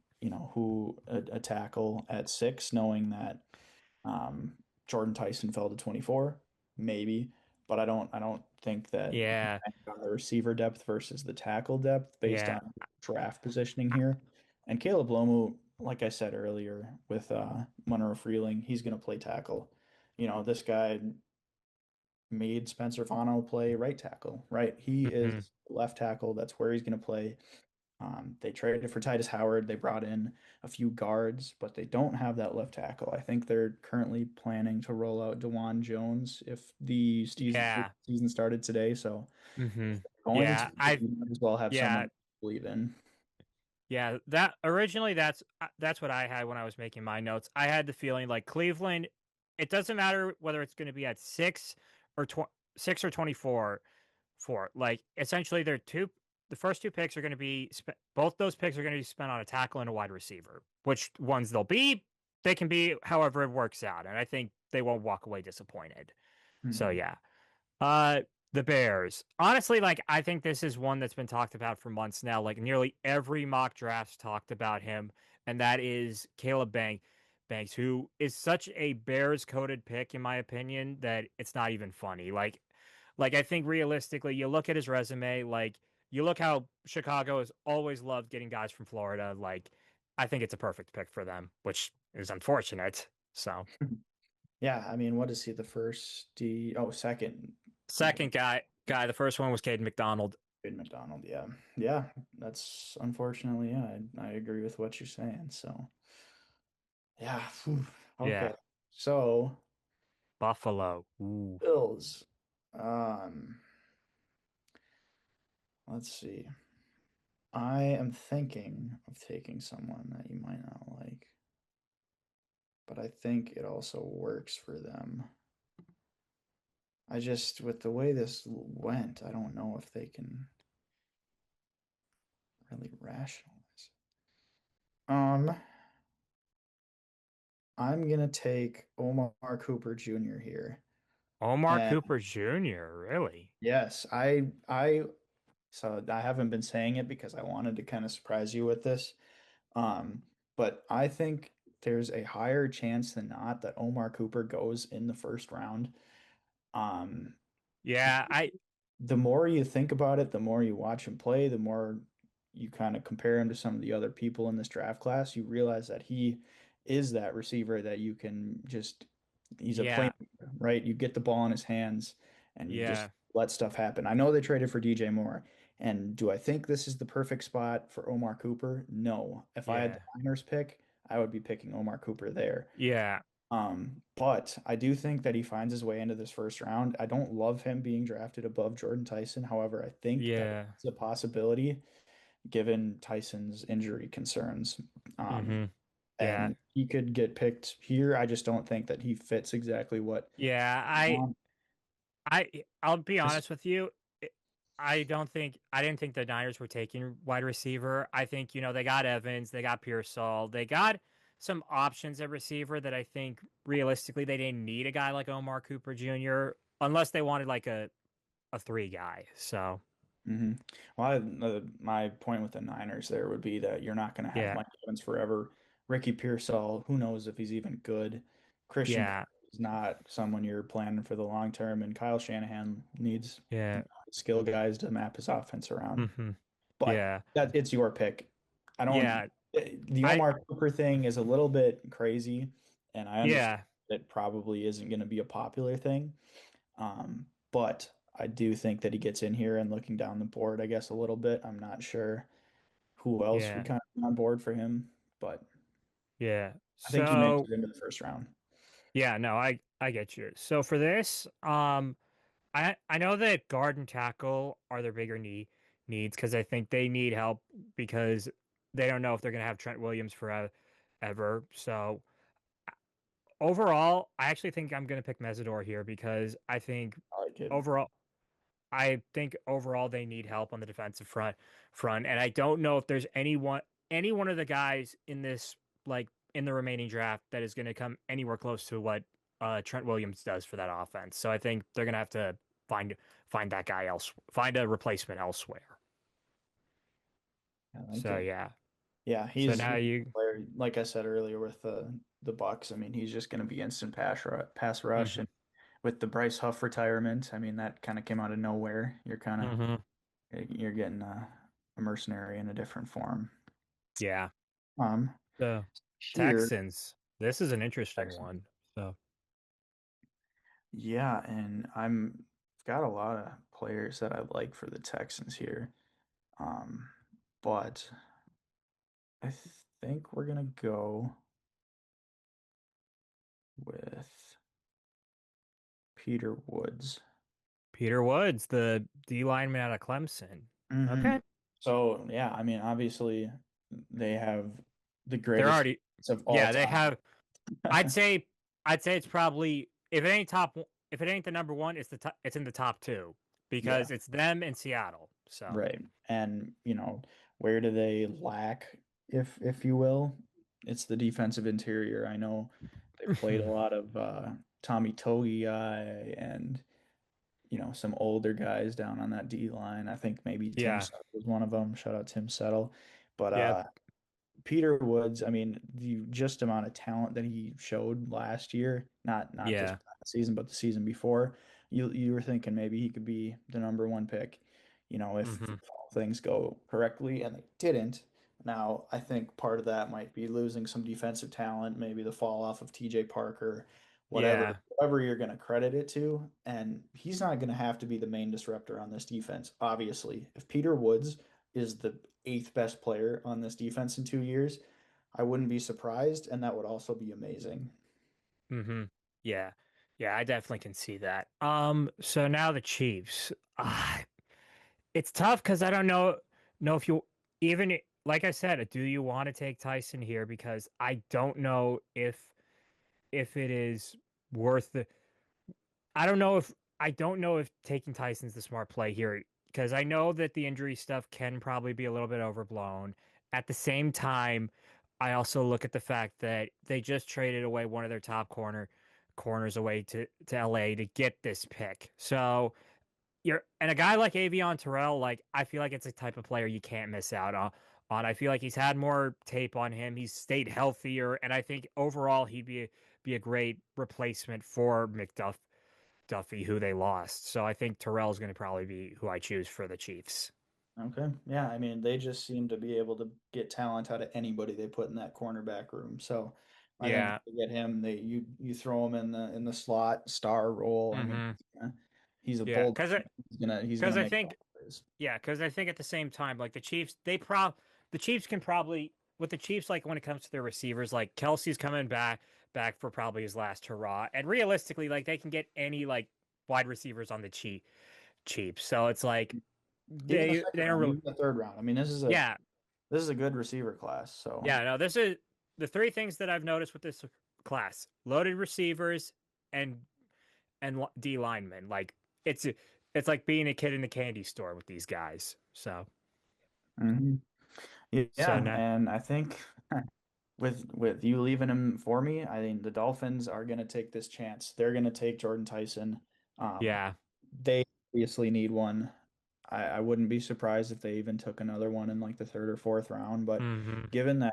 who a tackle at 6, knowing that Jordan Tyson fell to 24, maybe, but I don't think that you Yeah. bank on the receiver depth versus the tackle depth based Yeah. on draft positioning here. And Caleb Lomu, like I said earlier, with Monroe Freeling, he's going to play tackle. This guy made Spencer Fano play right tackle, right? He Hmm. is left tackle. That's where he's going to play. They traded for Titus Howard. They brought in a few guards, but they don't have that left tackle. I think they're currently planning to roll out DeJuan Jones if the Yeah. season started today. So Hmm. if they're going Yeah. to, you might as well have someone Yeah. to believe in. Yeah, that originally that's what I had when I was making my notes. I had the feeling like Cleveland, it doesn't matter whether it's going to be at 6 or 24 for like essentially the first two picks are going to be both those picks are going to be spent on a tackle and a wide receiver. Which ones they'll be, they can be however it works out, and I think they won't walk away disappointed. So Mhm. yeah. The Bears. Honestly, like I think this is one that's been talked about for months now. Like nearly every mock draft's talked about him, and that is Banks, who is such a Bears coded pick in my opinion that it's not even funny. Like I think realistically, you look at his resume, like you look how Chicago has always loved getting guys from Florida. Like I think it's a perfect pick for them, which is unfortunate. So Yeah, I mean, what is he? The first D? Oh, second. second guy, the first one was Caden McDonald. Good McDonald. Yeah, yeah. That's unfortunately, yeah. I agree with what you're saying. So. Yeah. Phew. Okay. Yeah. So Buffalo. Ooh. Bills. Um, let's see. I am thinking of taking someone that you might not like, but I think it also works for them. I just, with the way this went, I don't know if they can really rationalize. Um, I'm gonna take Omar Cooper Jr. here. Omar And Cooper Jr., really? yes, so I haven't been saying it because I wanted to kind of surprise you with this. Um, but I think there's a higher chance than not that Omar Cooper goes in the first round. Um, Yeah, the more you think about it, the more you watch him play, the more you kind of compare him to some of the other people in this draft class, you realize that he is that receiver that you can just, he's a yeah, playmaker, right? You get the ball in his hands and you just yeah, let stuff happen. I know they traded for DJ Moore. And do I think this is the perfect spot for Omar Cooper? No. If I had the yeah, Niners pick, I would be picking Omar Cooper there. yeah, But I do think that he finds his way into this first round. I don't love him being drafted above Jordan Tyson. However, I think that yeah. it's a possibility given Tyson's injury concerns. Um, Mm-hmm. Yeah. and he could get picked here. I just don't think that he fits exactly what Yeah, you want. I'll be This, honest with you. I didn't think the Niners were taking wide receiver. I think, they got Evans, they got Pearsall, they got some options at receiver that I think realistically they didn't need a guy like Omar Cooper Jr. unless they wanted like a three guy. So mhm. Well, my point with the Niners there would be that you're not going to have yeah, Mike Evans forever. Ricky Pearsall, who knows if he's even good. Christian Kirk yeah, is not someone you're planning for the long term, and Kyle Shanahan needs yeah, skill guys to map his offense around. hmm But yeah, that it's your pick. I don't. yeah. The I Omar Cooper thing is a little bit crazy, and I understand yeah, it probably isn't going to be a popular thing. But I do think that he gets in here and looking down the board, I guess a little bit. I'm not sure who else would yeah, kind of be on board for him, but yeah. I think he makes So it into the first round. yeah, no, I get you. So for this, I know that guard and tackle are their bigger needs because I think they need help because they don't know if they're gonna have Trent Williams forever ever. So overall, I actually think I'm gonna pick Mesidor here because I like it. overall I think overall they need help on the defensive front, and I don't know if there's any one of the guys in this like in the remaining draft that is gonna come anywhere close to what Trent Williams does for that offense. So I think they're gonna have to find find that guy else, find a replacement elsewhere. I like So it. yeah. Yeah, So he's now a you. player, like I said earlier with the Bucks. I mean, he's just going to be instant pass rush, Hmm. and with the Bryce Huff retirement, I mean that kind of came out of nowhere. Hmm. You're getting a mercenary in a different form. Yeah. Um, The here, Texans. This is an interesting Texans. one. So Yeah, and I've got a lot of players that I like for the Texans here. Um, but I think we're gonna go with Peter Woods. Peter Woods, the D lineman out of Clemson. Hmm. Okay. So yeah, I mean, obviously they have the They're greatest already, of all yeah, they time. have. I'd say, I'd say it's probably if it ain't if it ain't the number one, it's the top, it's in the top two Yeah, because it's them in Seattle. So right. And where do they lack, if you will? It's the defensive interior. I know they've played a lot of Tommy Togiai and some older guys down on that D line. I think maybe Tim yeah, Settle was one of them. Shout out Tim Settle. But yep, Peter Woods, I mean, the just amount of talent that he showed last year, not just yeah, last season, but the season before, you were thinking maybe he could be the number one pick, if hmm all things go correctly, and they didn't. Now, I think part of that might be losing some defensive talent, maybe the fall off of TJ Parker, yeah, whatever you're going to credit it to. And he's not going to have to be the main disruptor on this defense, obviously. If Peter Woods is the eighth best player on this defense in 2 years, I wouldn't be surprised, and that would also be amazing. Hmm. Yeah. Yeah, I definitely can see that. So now the Chiefs. It's tough because I don't know if you even like I said, do you want to take Tyson here? Because I don't know if it is worth the I don't know if taking Tyson's the smart play here because I know that the injury stuff can probably be a little bit overblown. At the same time, I also look at the fact that they just traded away one of their top corners away to LA to get this pick. So you're and a guy like Avion Terrell, like I feel like it's a type of player you can't miss out on. I feel like he's had more tape on him. He's stayed healthier, and I think overall he'd be a great replacement for Duffy, who they lost. So I think Terrell's going to probably be who I choose for the Chiefs. Okay. Yeah, I mean, they just seem to be able to get talent out of anybody they put in that cornerback room. So I think if Yeah. they get him, you throw him in the slot star role. I mean, Hmm. he's a Yeah, bold. He's because gonna I make think plays. yeah, because I think at the same time, like the Chiefs can probably with the Chiefs, like when it comes to their receivers, like Kelsey's coming back for probably his last hurrah, and realistically, like they can get any like wide receivers on the cheap. So it's like Even the they second don't round, really even the third round. I mean, yeah. this is a good receiver class. So Yeah, no, this is the three things that I've noticed with this class: loaded receivers and D linemen. Like it's it's like being a kid in a candy store with these guys. mhm. So Yeah, now, and I think with you leaving him for me, I think the Dolphins are going to take this chance. They're going to take Jordan Tyson. Um, yeah, they obviously need one. I wouldn't be surprised if they even took another one in like the third or fourth round. But hmm, given that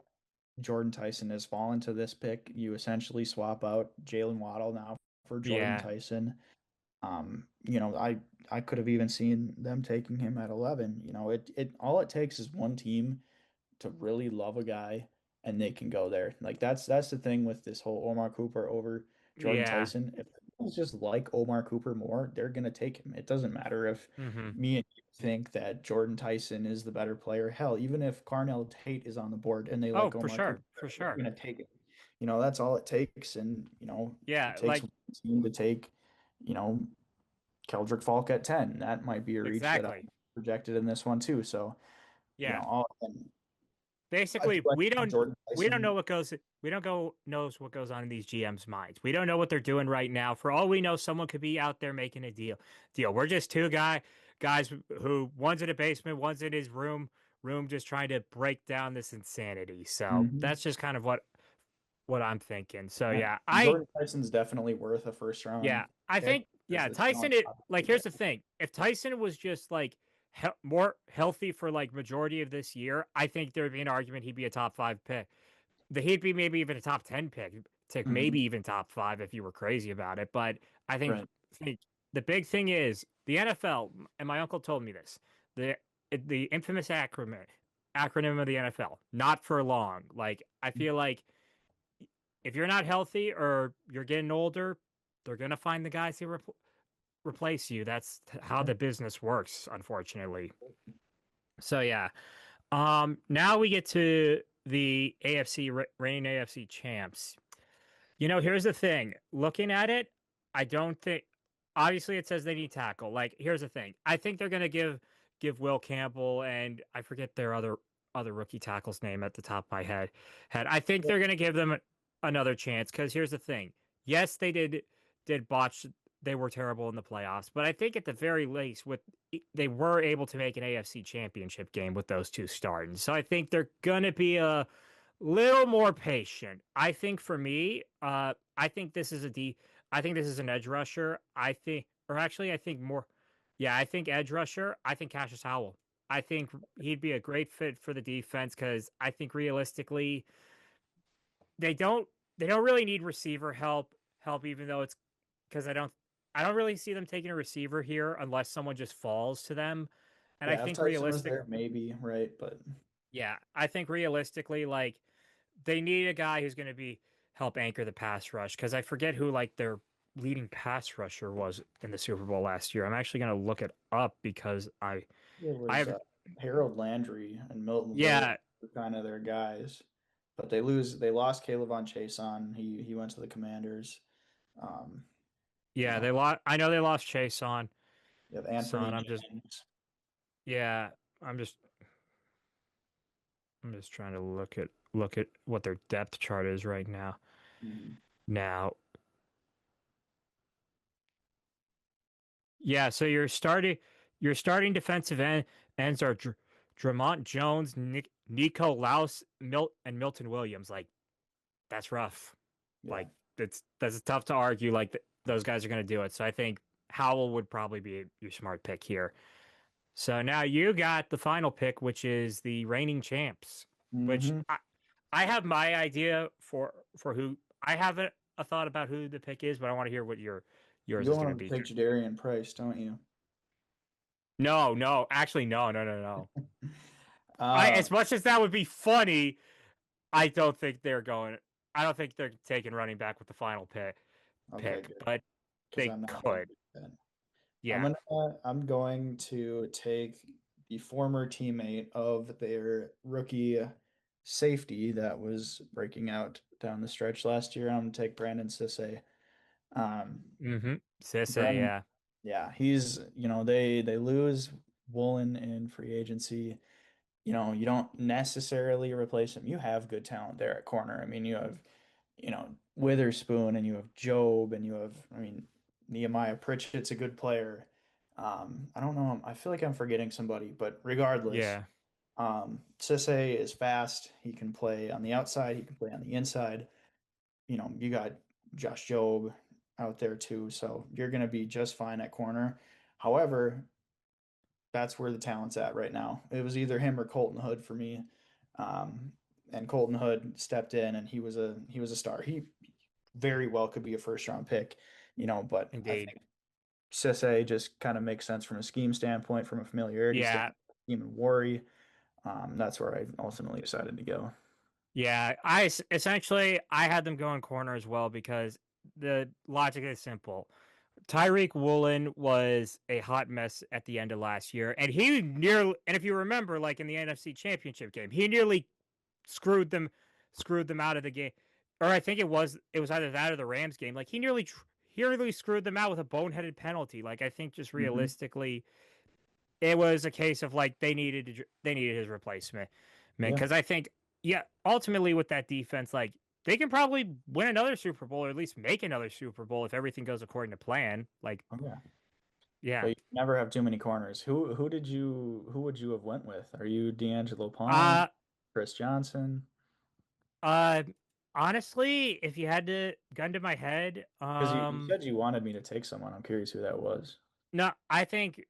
Jordan Tyson has fallen to this pick, you essentially swap out Jalen Waddle now for Jordan yeah, Tyson. I could have even seen them taking him at 11. It all it takes is one team to really love a guy and they can go there. Like that's the thing with this whole Omar Cooper over Jordan yeah, Tyson. If people just like Omar Cooper more, they're gonna take him. It doesn't matter if hmm. me and you think that Jordan Tyson is the better player. Hell, even if Carnell Tate is on the board and they Oh, like Omar Cooper, for they're sure. gonna take it. That's all it takes. And it Yeah, takes like one team to take, you know, Keldrick Falk at 10. That might be a reach that I exactly. projected in this one too. So, Yeah. and Basically, I think Jordan we don't know Tyson. what goes we don't go knows what goes on in these GM's minds. We don't know what they're doing right now. For all we know, someone could be out there making a deal. We're just two guys who one's in a basement, one's in his room just trying to break down this insanity. So Mhm. that's just kind of what I'm thinking. So Yeah. yeah, Jordan Tyson's definitely worth a first yeah, round I pick think as yeah, the talent Tyson. It like obviously here's there. the thing: if Tyson was just like more healthy for like majority of this year, I think there would be an argument he'd be a top five pick. He'd be maybe even a top 10 pick, maybe Mhm. even top five if you were crazy about it. But I Right. think the big thing is the NFL, and my uncle told me this: the the infamous acronym of the NFL, not for long. Like I feel like if you're not healthy or you're getting older, they're gonna find the guys who replace you. That's how Yeah. the business works, unfortunately. So yeah. Now we get to the reigning AFC champs. Here's the thing. Looking at it, I don't think. Obviously, it says they need tackle. Like, here's the thing. I think they're gonna give Will Campbell and I forget their other rookie tackle's name at the top of my head. I think they're gonna give them another chance because here's the thing. Yes, they did botch. They were terrible in the playoffs, but I think at the very least, they were able to make an AFC Championship game with those two starting. So I think they're gonna be a little more patient. I think for me, I think this is I think this is an edge rusher. I think more. Yeah, I think edge rusher. I think Cassius Howell. I think he'd be a great fit for the defense because I think realistically they don't they don't really need receiver help even though it's because I don't really see them taking a receiver here unless someone just falls to them. And I Yeah. If think Tyson was there, maybe, right? But yeah, I think realistically, like they need a guy who's going to be help anchor the pass rush because I forget who like their leading pass rusher was in the Super Bowl last year. I'm actually going to look it up because it I was have Harold Landry and Milton Williams yeah were kind of their guys. but they lose. They lost Caleb on Chase on. He went to the Commanders. Um, you Yeah, know, they lost. I know they lost Chase on. you have Son, Anthony I'm just Jennings. yeah. I'm just I'm just trying to look at what their depth chart is right now. Mhm. Now, yeah. So your starting defensive ends are Dramont Jones, Nico Laus, and Milton Williams. Like that's rough. Yeah. Like that's tough to argue. Like those guys are going to do it. So I think Howell would probably be your smart pick here. So now you got the final pick, which is the reigning champs. Which Hmm. I have my idea for who I have a thought about who the pick is, but I want to hear what yours You is going want to him to be. take Jadarian Price, don't you? No, no, actually, no, no, no, no. I Uh, as much as that would be funny, I don't think they're going. I don't think they're taking running back with the final okay, pick, good. but Because they I'm not going to could. do that. Yeah. I'm going to take the former teammate of their rookie safety that was breaking out down the stretch last year. I'm going to take Brandon Sisse. Um, Mm-hmm. Sisse, Brandon, yeah. yeah, he's, they lose Woolen in free agency. You don't necessarily replace him. You have good talent there at corner. I mean, you have, Witherspoon and you have Job and you have, I mean, Nehemiah Pritchett's a good player. I don't know. I feel like I'm forgetting somebody, but regardless, Yeah. Cisse is fast. He can play on the outside. He can play on the inside. You got Josh Job out there too, so you're going to be just fine at corner. However, that's where the talent's at right now. It was either him or Colton Hood for me. Um, and Colton Hood stepped in and he was a star. He very well could be a first round pick, but I Indeed. think Sisse just kind of makes sense from a scheme standpoint, from a familiarity Yeah. standpoint, scheme and worry. That's where I ultimately decided to go. Yeah. Essentially I had them going corner as well because the logic is simple. Tyreek Woolen was a hot mess at the end of last year, and and if you remember, like in the NFC Championship game, he nearly screwed them, screwed them out of the game. Or I think it was either that or the Rams game. Like he nearly screwed them out with a boneheaded penalty. Like I think just Hmm. realistically, it was a case of like they needed his replacement, man. Yeah. Because I think yeah, ultimately with that defense, like they can probably win another Super Bowl or at least make another Super Bowl if everything goes according to plan. Like Oh, yeah. But yeah, you never have too many corners. Who would you have went with? Are you D'Angelo Palm, uh, Chris Johnson? uh, honestly, if you had to gun to my head, Because you said you wanted me to take someone. I'm curious who that was. no, I think.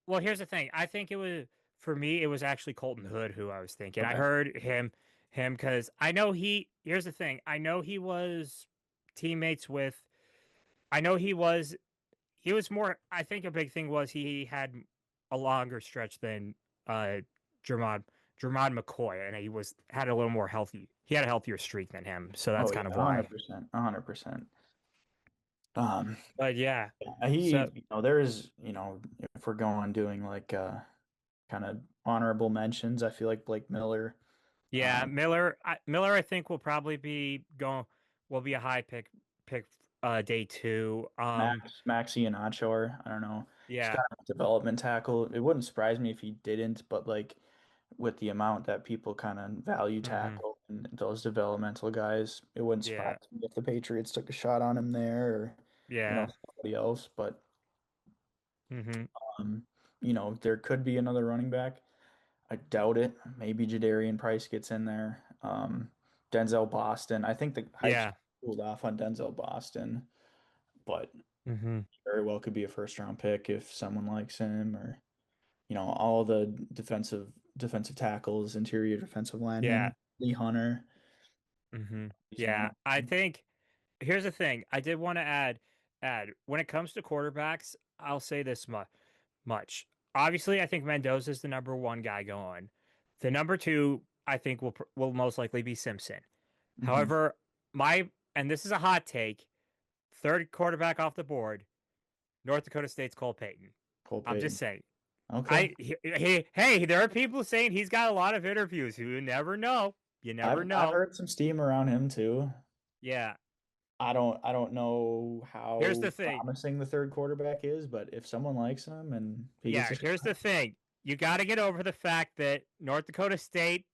Well, here's the thing. I think it was for me. It was actually Colton Hood who I was thinking. I Okay. heard him because I know he. Here's the thing. I know he was teammates with. I know he was. He was more. I think a big thing was he had a longer stretch than uh Jermod McCoy, and he was had a little more healthy. He had a healthier streak than him, so that's Oh kind of yeah, why. 100%, 100%. Um, But yeah, he, so there's, if we're going doing like kind of honorable mentions, I feel like Blake Miller, yeah, um, Miller, I think will probably be going. Will be a high pick day two. Max Iheanacho, I don't know. He's Yeah. got a development tackle. It wouldn't surprise me if he didn't, but like with the amount that people kind of value Hmm. tackle and those developmental guys, it wouldn't surprise Yeah. me if the Patriots took a shot on him there or, Yeah. somebody else. But Hmm. um, there could be another running back. I doubt it. Maybe Jadarian Price gets in there. Denzel Boston. I think the hype's Yeah. cooled off on Denzel Boston, but Hmm. very well could be a first round pick if someone likes him, or all the defensive tackles, interior defensive Yeah. linemen, Lee Hunter, Hmm. someone Yeah. like I that. think here's the thing. I did want to add when it comes to quarterbacks, I'll say this much. Obviously, I think Mendoza is the number one guy going. The number two, I think will most likely be Simpson. Hmm. However, my and this is a hot take. Third quarterback off the board, North Dakota State's Cole Payton. Cole I'm just Payton. saying. Okay. Hey, there are people saying he's got a lot of interviews. You never know. You never I've know. heard some steam around him too. Yeah. I don't know Here's how the thing. promising the third quarterback is, but if someone likes him and he gets Yeah, a here's shot, the thing. You got to get over the fact that North Dakota State,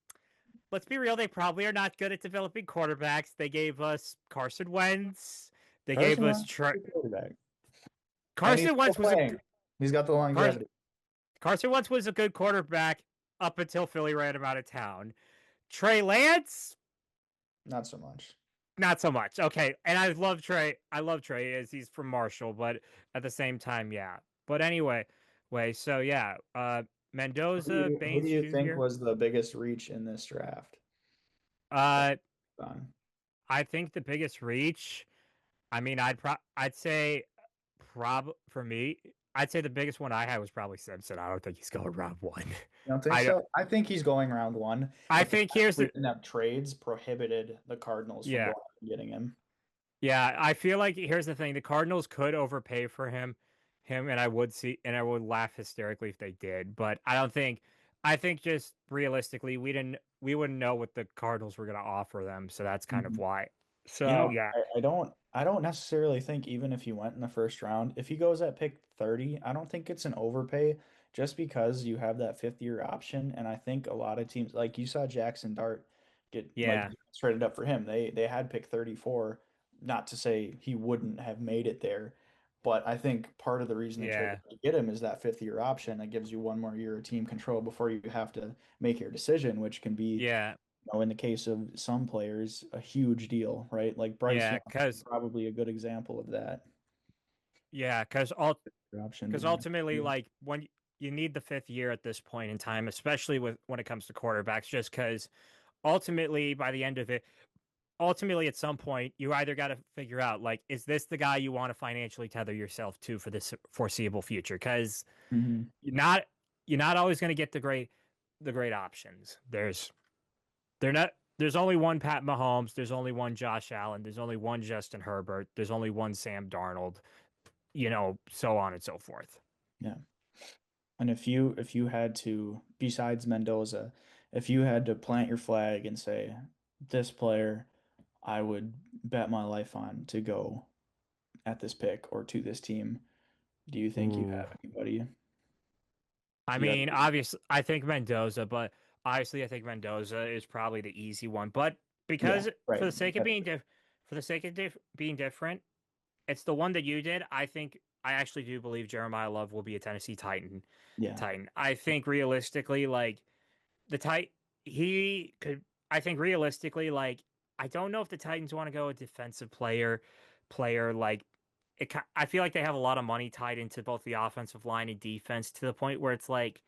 let's be real, they probably are not good at developing quarterbacks. They gave us Carson Wentz. They gave Carson us Wentz is a good quarterback, and he's Carson still Wentz was a playing. He's got the Car- longevity. Carson Wentz was a good quarterback up until Philly ran him out of town. Trey Lance, Not so much. not so much. Okay, and I love Trey. I love Trey as he's from Marshall, but at the same time, yeah. But anyway, so yeah, Mendoza, Who do Baines you think Jr. was the biggest reach in this draft? That Uh, done. I think the biggest reach. I mean, I'd say for me, I'd say the biggest one I had was probably Simpson. I don't think he's going round one. You don't think I don't. so? I think he's going round one, I but the think fact here's we the didn't have trades prohibited the Cardinals from yeah. going out and getting him. Yeah, I feel like here's the thing: the Cardinals could overpay for him, and I would laugh hysterically if they did. But I don't think. I think just realistically, we wouldn't know what the Cardinals were going to offer them, so that's kind of Mhm. why. You So know, yeah, I don't necessarily think even if he went in the first round, if he goes at pick 30, I don't think it's an overpay just because you have that fifth year option. And I think a lot of teams, like you saw Jackson Dart get like yeah, traded up for him. They had pick 34, not to say he wouldn't have made it there, but I think part of the reason they traded yeah, to get him is that fifth year option that gives you one more year of team control before you have to make your decision, which can be yeah, in the case of some players, a huge deal, right? Like Bryce yeah, Young, probably a good example of that. because Your option because being a ultimately, deal. like when you need the fifth year at this point in time, especially with when it comes to quarterbacks, just because ultimately by the end of it, ultimately at some point you either got to figure out like, is this the guy you want to financially tether yourself to for this foreseeable future? Because Hmm. you're not you're not always going to get the great options. They're not. There's only one Pat Mahomes. There's only one Josh Allen. There's only one Justin Herbert. There's only one Sam Darnold. So on and so forth. Yeah. And if you had to, besides Mendoza, if you had to plant your flag and say, this player I would bet my life on to go at this pick or to this team, do you think you Ooh. have anybody? I Do you have mean, obviously, I think Mendoza, but obviously, I think Mendoza is probably the easy one. But yeah, because for right. the sake of for the sake of being different, it's the one that you did. I actually do believe Jeremiah Love will be a Tennessee Titan. Yeah. I think realistically, like the Tit, he could. I think realistically, like I don't know if the Titans want to go a defensive player like it. I feel like they have a lot of money tied into both the offensive line and defense to the point where it's like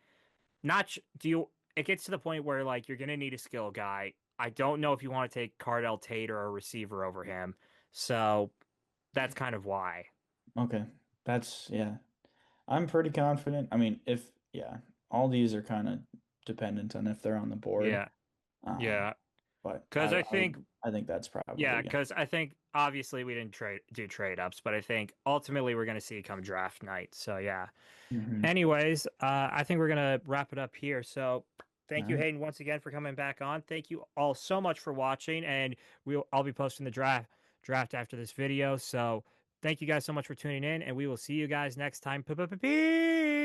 not do you. It gets to the point where like you're gonna need a skill guy. I don't know if you want to take Cardell Tate or a receiver over him. So that's kind of why. Okay. Yeah. I'm pretty confident. I mean, yeah, all these are kind of dependent on if they're on the board. Yeah, Um, yeah. but Because I think I think that's Yeah, probably, yeah. because I think obviously we didn't do trade ups, but I think ultimately we're going to see come draft night. So yeah. Hmm. Anyways, I think we're going to wrap it up here. So All thank you, right. Hayden, once again for coming back on. Thank you all so much for watching, and I'll be posting the draft after this video. So thank you guys so much for tuning in, and we will see you guys next time. Peace.